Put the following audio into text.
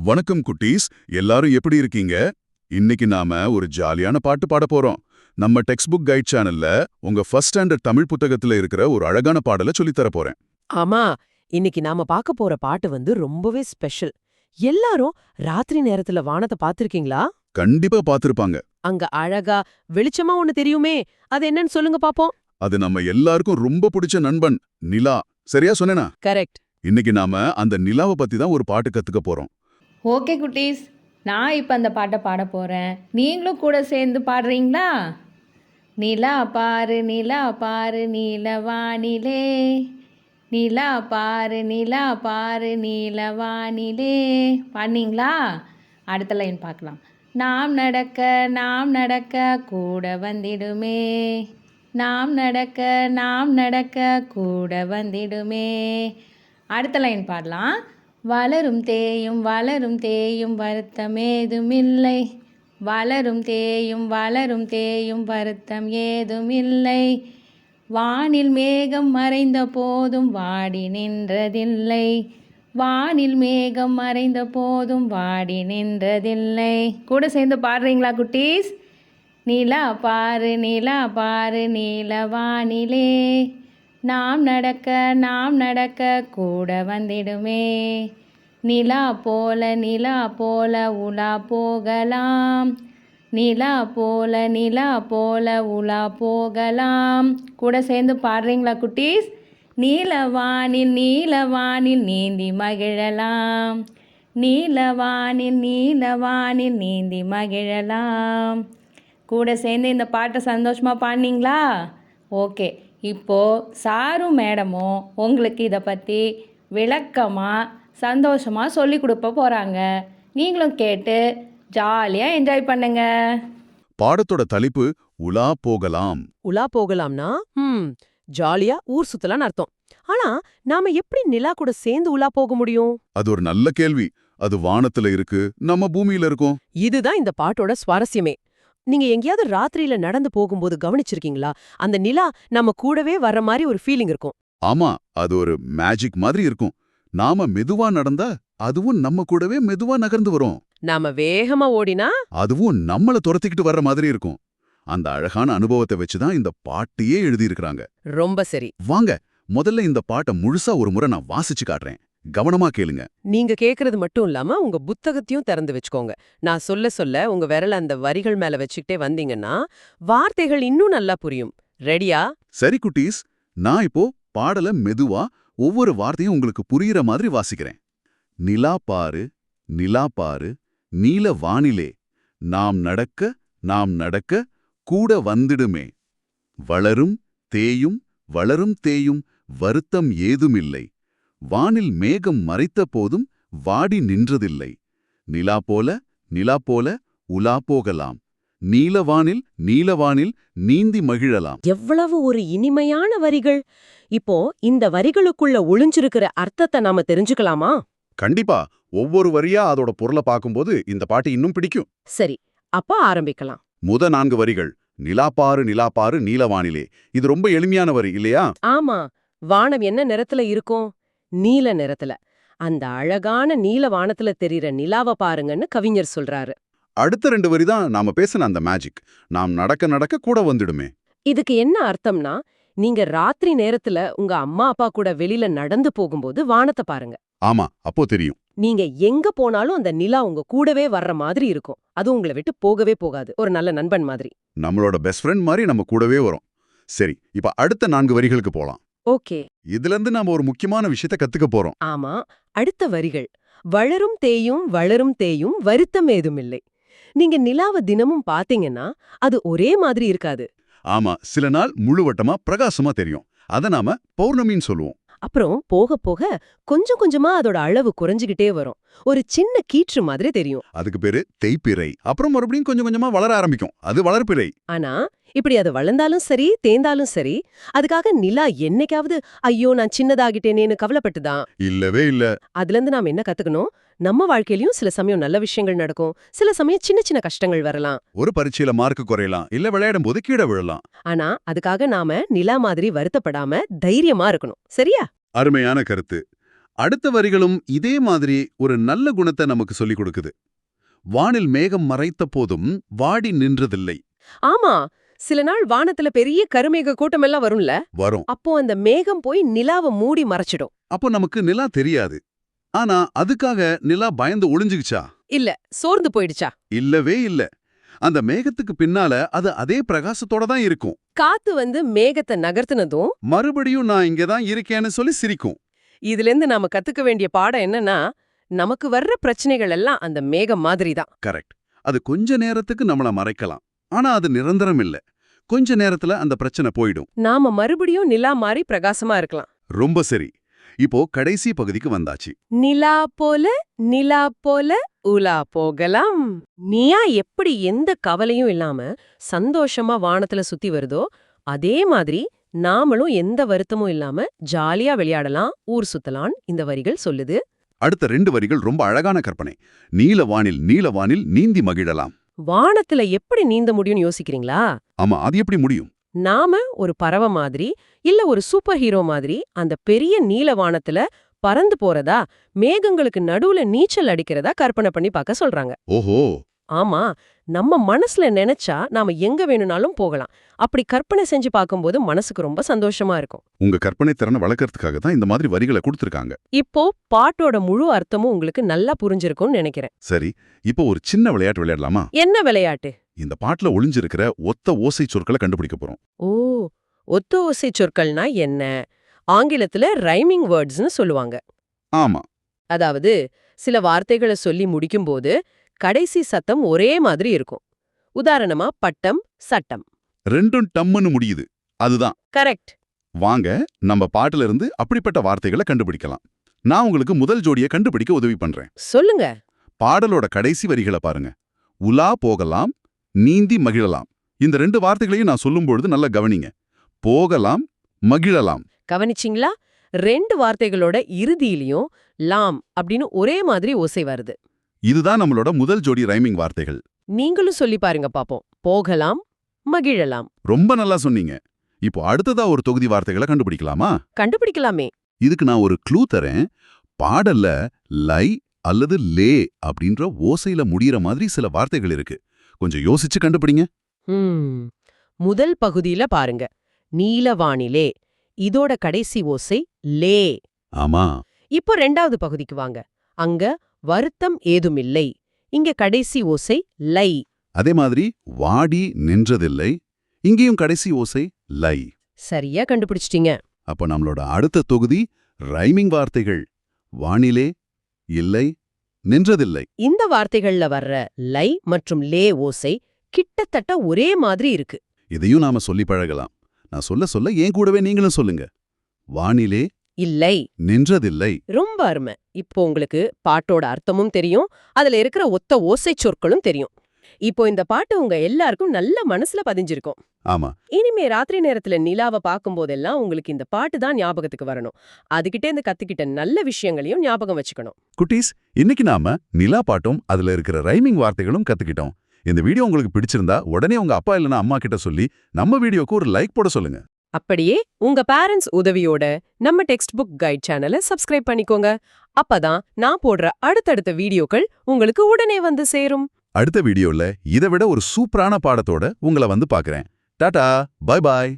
வணக்கம் குட்டீஸ். எல்லாரும் எப்படி இருக்கீங்க? இன்னைக்கு நாம ஒரு ஜாலியான பாட்டு பாட போறோம். நம்ம டெக்ஸ்ட் புக் கைட் சேனல்ல உங்க ஃபர்ஸ்ட் ஸ்டாண்டர்ட் தமிழ் புத்தகத்துல இருக்கிற ஒரு அழகான பாடலை சொல்லித் தர போறேன். ஆமா, இன்னைக்கு நாம பாக்க போற பாட்டு ரொம்பவே ஸ்பெஷல். எல்லாரும் ராத்திரி நேரத்துல வானத்தை பாத்திருக்கீங்களா? கண்டிப்பா பார்த்திருப்பாங்க. அங்க அழகா வெளிச்சமா ஒண்ணு தெரியுமே, அது என்னன்னு சொல்லுங்க பாப்போம். அது நம்ம எல்லாருக்கும் ரொம்ப பிடிச்ச நண்பன் நிலா. சரியா சொன்னேனா? கரெக்ட். இன்னைக்கு நாம அந்த நிலாவை பத்தி தான் ஒரு பாட்டு கத்துக்க போறோம். ஓகே குட்டீஸ், நான் இப்போ அந்த பாட்டை பாட போகிறேன். நீங்களும் கூட சேர்ந்து பாடுறீங்களா? நிலா பாரு நிலா பாரு நீலவானிலே, நிலா பாரு நிலா பாரு நீலவானிலே. பாடினீங்களா? அடுத்த லைன் பார்க்கலாம். நாம் நடக்க கூட வந்திடுமே, நாம் நடக்க கூட வந்திடுமே. அடுத்த லைன் பாடலாம். வளரும் தேயும் வருத்தமேதுமில்லை, வளரும் தேயும் வருத்தம் ஏதுமில்லை. வானில் மேகம் மறைந்த போதும் வாடி நின்றதில்லை, வானில் மேகம் மறைந்த போதும் வாடி நின்றதில்லை. கூட சேர்ந்து பாடுறீங்களா குட்டீஸ்? நிலா பாரு நீலவானிலே, நாம் நடக்க கூட வந்திடுமே. நிலா போல உலா போகலாம், நிலா போல உலா போகலாம். கூட சேர்ந்து பாடுறீங்களா குட்டீஸ்? நீலவானில் நீந்தி மகிழலாம், நீலவானில் நீந்தி மகிழலாம். கூட சேர்ந்து இந்த பாட்டை சந்தோஷமாக பாடினீங்களா? ஓகே, இப்போது சாரும் மேடமும் உங்களுக்கு இதை பற்றி விளக்கமாக சந்தோஷமாக சொல்லி கொடுப்ப போகிறாங்க. நீங்களும் கேட்டு ஜாலியாக என்ஜாய் பண்ணுங்க. பாடத்தோட தலைப்பு உலா போகலாம். உலா போகலாம்னா ஜாலியா ஊர் சுத்தலாம்னு அர்த்தம். ஆனா நாம எப்படி நிலா கூட சேர்ந்து உலா போக முடியும்? அது ஒரு நல்ல கேள்வி. அது வானத்துல இருக்கு, நம்ம பூமியில இருக்கோம். இதுதான் இந்த பாட்டோட சுவாரஸ்யமே. நீங்க எங்கேயாவது ராத்திரியில நடந்து போகும்போது கவனிச்சிருக்கீங்களா? அந்த நிலா நம்ம கூடவே வர்ற மாதிரி ஒரு ஃபீலிங் இருக்கும். ஆமா, அது ஒரு மேஜிக் மாதிரி இருக்கும். நாம மெதுவா நடந்தா அதுவும் நம்ம கூடவே மெதுவா நகர்ந்து வரும். நாம வேகமா ஓடினா அதுவும் நம்மள துரத்திக்கிட்டு வர்ற மாதிரி இருக்கும். அந்த அழகான அனுபவத்தை வச்சுதான் இந்த பாட்டையே எழுதியிருக்கிறாங்க. ரொம்ப சரி. வாங்க, முதல்ல இந்த பாட்டை முழுசா ஒரு முறை நான் வாசிச்சு காட்டுறேன். கவனமா கேளுங்க. நீங்க கேக்குறது மட்டும் இல்லாம உங்க புத்தகத்தையும் திறந்து வச்சுக்கோங்க. நான் சொல்ல சொல்ல உங்க விரல அந்த வரிகள் மேல வச்சுக்கிட்டே வந்தீங்கன்னா வார்த்தைகள் இன்னும் நல்லா புரியும். ரெடியா? சரி குட்டீஸ், நான் இப்போ பாடல மெதுவா ஒவ்வொரு வார்த்தையும் உங்களுக்கு புரியுற மாதிரி வாசிக்கிறேன். நிலா பாரு நீல வானிலே, நாம் நடக்க கூட வந்திடுமே. வளரும் தேயும் வருத்தம் ஏதுமில்லை, வானில் மேகம் மறைத்த போதும் வாடி நின்றதில்லை. நிலா போல உலா போகலாம், நீலவானில் நீந்தி மகிழலாம். எவ்வளவு ஒரு இனிமையான வரிகள்! இப்போ இந்த வரிகளுக்குள்ள ஒளிஞ்சிருக்கிற அர்த்தத்தை நாம தெரிஞ்சுக்கலாமா? கண்டிப்பா. ஒவ்வொரு வரியா அதோட பொருளை பார்க்கும்போது இந்த பாட்டு இன்னும் பிடிக்கும். சரி, அப்ப ஆரம்பிக்கலாம். முத 4 வரிகள் நிலா பாரு நீலவானிலே. இது ரொம்ப எளிமையான வரி இல்லையா? ஆமா, வானம் என்ன நிறத்துல இருக்கும்? நீல நிறத்துல. அந்த அழகான நீல வானத்துல தெரியுற நிலாவை பாருங்கன்னு கவிஞர் சொல்றாரு. அடுத்த 2 வரி தான் நாம பேசின அந்த மேஜிக். நாம் நடக்க கூட வந்துடுமே. இதுக்கு என்ன அர்த்தம்னா, நீங்க ராத்திரி நேரத்துல உங்க அம்மா அப்பா கூட வெளியில நடந்து போகும்போது வானத்தை பாருங்க. ஆமா, அப்போ தெரியும். நீங்க எங்க போனாலும் அந்த நிலா உங்க கூடவே வர்ற மாதிரி இருக்கும். அது உங்களை விட்டு போகவே போகாது. ஒரு நல்ல நண்பன் மாதிரி. நம்மளோட பெஸ்ட் ஃப்ரெண்ட் மாதிரி நம்ம கூடவே வரும். சரி, இப்ப அடுத்த 4 வரிகளுக்கு போலாம். ஓகே. இதுல இருந்து நாம ஒரு முக்கியமான விஷயத்த கத்துக்க போறோம். ஆமா, அடுத்த வரிகள். வளரும் தேயும் வருத்தம் ஏதுமில்லை. நீங்க நிலாவை தினமும் பாத்தீங்கன்னா அது ஒரே மாதிரி இருக்காது. ஆமா, சில நாள் முழுவட்டமா பிரகாசமா தெரியும். அத நாம பௌர்ணமின்னு சொல்லுவோம். அப்புறம் போக போக கொஞ்சம் கொஞ்சமா அதோட அளவு குறைஞ்சுகிட்டே வரும். ஒரு சின்ன கீற்று மாதிரி தெரியும். அதுக்கு பேரு தேய்பிறை. அப்புறம் மறுபடியும் கொஞ்சம் கொஞ்சமா வளர ஆரம்பிக்கும். அது வளர்பிறை. ஆனா இப்படி அது வளர்ந்தாலும் சரி தேய்ந்தாலும் சரி, அதுக்காக நிலா என்னைக்காவது ஐயோ நான் சின்னதாகிட்டேனேன்னு கவலைப்பட்டுதான்? இல்லவே இல்ல. அதுல இருந்து நாம என்ன கத்துக்கணும்? நம்ம வாழ்க்கையிலயும் சில சமயம் நல்ல விஷயங்கள் நடக்கும், சில சமயம் சின்ன சின்ன கஷ்டங்கள் வரலாம். ஒரு பரீட்சையில மார்க் குறையலாம், இல்ல விளையாடும் போது கீழே விழலாம். ஆனா அதுக்காக நாம நிலா மாதிரி வருத்தப்படாம தைரியமா இருக்கணும். சரியா? அருமையான கருத்து. அடுத்த வரிகளும் இதே மாதிரி ஒரு நல்ல குணத்தை நமக்கு சொல்லிக் கொடுக்குது. வானில் மேகம் மறைத்த போதும் வாடி நின்றதில்லை. ஆமா, சில நாள் வானத்துல பெரிய கருமேக கூட்டமெல்லாம் வரும்ல, வரும். அப்போ அந்த மேகம் போய் நிலாவை மூடி மறைச்சிடும். அப்போ நமக்கு நிலா தெரியாது. ஆனா அதுக்காக நிலா பயந்து ஒளிஞ்சுகிச்சா? இல்ல, சோர்ந்து போயிடுச்சா? இல்லவே இல்ல. அந்த மேகத்துக்கு பின்னால அது அதே பிரகாசத்தோட தான் இருக்கும். காத்து வந்து மேகத்தை நகர்த்தினதும் மறுபடியும் நான் இங்க தான் இருக்கேன்னு சொல்லி சிரிக்கும். இதிலிருந்து நாம கத்துக்க வேண்டிய பாடம் என்னன்னா, நமக்கு வர்ற பிரச்சனைகள் எல்லாம் அந்த மேகம் மாதிரி தான். கரெக்ட். அது கொஞ்ச நேரத்துக்கு நம்மள மறைக்கலாம். ஆனா அது நிரந்தரம் இல்ல. கொஞ்ச நேரத்துல அந்த பிரச்சனை போயிடும். நாம மறுபடியும் நிலா மாதிரி பிரகாசமா இருக்கலாம். ரொம்ப சரி. இப்போ கடைசி பகுதிக்கு வந்தாச்சு. நிலா போல உலா போகலாம். நீயா எப்படி எந்த கவலையும் இல்லாம சந்தோஷமா வானத்துல சுத்தி வருதோ, அதே மாதிரி நாமளும் எந்த வருத்தமும் இல்லாம ஜாலியா விளையாடலாம், ஊர் சுத்தலான் இந்த வரிகள் சொல்லுது. அடுத்த 2 வரிகள் ரொம்ப அழகான கற்பனை. நீல வானில் நீந்தி மகிழலாம். வானத்துல எப்படி நீந்த முடியும்னு யோசிக்கிறீங்களா? ஆமா, அது எப்படி முடியும்? நாம ஒரு பறவை மாதிரி இல்ல ஒரு சூப்பர் ஹீரோ மாதிரி அந்த பெரிய நீல வானத்துல பறந்து போறதா, மேகங்களுக்கு நடுவுல நீச்சல் அடிக்கிறதா கற்பனை பண்ணி பார்க்க சொல்றாங்க. ஓஹோ. ஆமா, நம்ம மனசுல நினைச்சா நாம எங்க வேணும்னாலும் போகலாம். அப்படி கற்பனை செஞ்சு பார்க்கும்போது மனசுக்கு ரொம்ப சந்தோஷமா இருக்கும். உங்க கற்பனை திறனை வளர்க்கறதுக்காக தான் இந்த மாதிரி வரிகளை கொடுத்திருக்காங்க. இப்போ பாட்டோட முழு அர்த்தமும் உங்களுக்கு நல்லா புரிஞ்சிருக்கும்னு நினைக்கிறேன். சரி, இப்போ ஒரு சின்ன விளையாட்டு விளையாடலாமா? என்ன விளையாட்டு? இந்த பாட்டுல ஒளிஞ்சிருக்கிற ஒத்த ஓசை சொற்களை கண்டுபிடிக்க போறோம். ஓ, ஒத்த ஓசை சொற்கள்னா என்ன? ஆங்கிலத்துல ரைமிங் வேர்ட்ஸ்னு சொல்லுவாங்க. ஆமா. அதாவது சில வார்த்தைகளை சொல்லி முடிக்கும்போது கடைசி சத்தம் ஒரே மாதிரி இருக்கும். உதாரணமா பட்டம், சட்டம். 2ம் டம்முன்னு முடியுது. அதுதான். கரெக்ட். வாங்க நம்ம பாட்டுல இருந்து அப்படிப்பட்ட வார்த்தைகளை கண்டுபிடிக்கலாம். நான் உங்களுக்கு முதல் ஜோடியை கண்டுபிடிக்க உதவி பண்றேன். சொல்லுங்க. பாடலோட கடைசி வரிகளை பாருங்க. உலா போகலாம், நீந்தி மகிழலாம். இந்த 2 வார்த்தைகளையும் நான் சொல்லும்பொழுது நல்லா கவனிங்க. போகலாம், மகிழலாம். கவனிச்சிங்களா? 2 வார்த்தைகளோட இறுதியிலையும் லாம் அப்படின்னு ஒரே மாதிரி ஓசை வருது. இதுதான் நம்மளோட முதல் ஜோடி ரைமிங் வார்த்தைகள். நீங்களும் சொல்லி பாருங்க பாப்போம். போகலாம், மகிழலாம். ரொம்ப நல்லா சொன்னீங்க. இப்போ அடுத்ததா ஒரு தொகுதி வார்த்தைகளை கண்டுபிடிக்கலாமா? கண்டுபிடிக்கலாமே. இதுக்கு நான் ஒரு க்ளூ தரேன். பாடல்ல லை அல்லது லே அப்படின்ற ஓசையில முடியற மாதிரி சில வார்த்தைகள் இருக்கு. கொஞ்சம் யோசிச்சு கண்டுபிடிங்க. முதல் பகுதியில பாருங்க. நீலவானிலே. இதோட கடைசி ஓசை லே. ஆமா. இப்போ 2வது பகுதிக்கு வாங்க. அங்க வருத்தம் ஏதுமில்லை. இங்க கடைசி ஓசை லை. அதே மாதிரி வாடி நின்றதில்லை. இங்கேயும் கடைசி ஓசை லை. சரியா கண்டுபிடிச்சிட்டீங்க. அப்ப நம்மளோட அடுத்த தொகுதி ரைமிங் வார்த்தைகள். வானிலே, இல்லை, நின்றதில்லை. இந்த வார்த்தைகள்ல வர்ற லை மற்றும் லே ஓசை கிட்டத்தட்ட ஒரே மாதிரி இருக்கு. இதையும் நாம சொல்லி பழகலாம். நான் சொல்ல சொல்ல ஏன் கூடவே நீங்களும் சொல்லுங்க. வானிலே, இல்லை, நின்றதில்லை. ரொம்ப அருமை. இப்போ உங்களுக்கு பாட்டோட அர்த்தமும் தெரியும், அதுல இருக்கிற ஒத்த ஓசை சொற்களும் தெரியும். இப்போ இந்த பாட்டு உங்க எல்லாருக்கும் நல்ல மனசுல பதிஞ்சிருக்கும். ஆமா. இனிமே ராத்திரி நேரத்துல நிலாவை பார்க்கும்போதெல்லாம் உங்களுக்கு இந்த பாட்டு தான் ஞாபகத்துக்கு வரணும். அதுகிட்டே இந்த கத்துக்கிட்ட நல்ல விஷயங்களையும் ஞாபகம் வச்சுக்கணும். குட்டீஸ், இன்னைக்கு நாம நிலா பாட்டும் அதுல இருக்கிற ரைமிங் வார்த்தைகளும் கத்துக்கிட்டோம். இந்த வீடியோ உங்களுக்கு பிடிச்சிருந்தா உடனே உங்க அப்பா இல்லைன்னா அம்மா கிட்ட சொல்லி நம்ம வீடியோக்கு ஒரு லைக் போட சொல்லுங்க. அப்படியே உங்க பேரண்ட்ஸ் உதவியோட நம்ம டெக்ஸ்ட் புக் கைட் சேனலை சப்ஸ்கிரைப் பண்ணிக்கோங்க. அப்பதான் நான் போடுற அடுத்தடுத்த வீடியோக்கள் உங்களுக்கு உடனே வந்து சேரும். அடுத்த வீடியோல இதை விட ஒரு சூப்பரான பாடத்தோட உங்களை வந்து பார்க்கறேன். Tata, bye bye.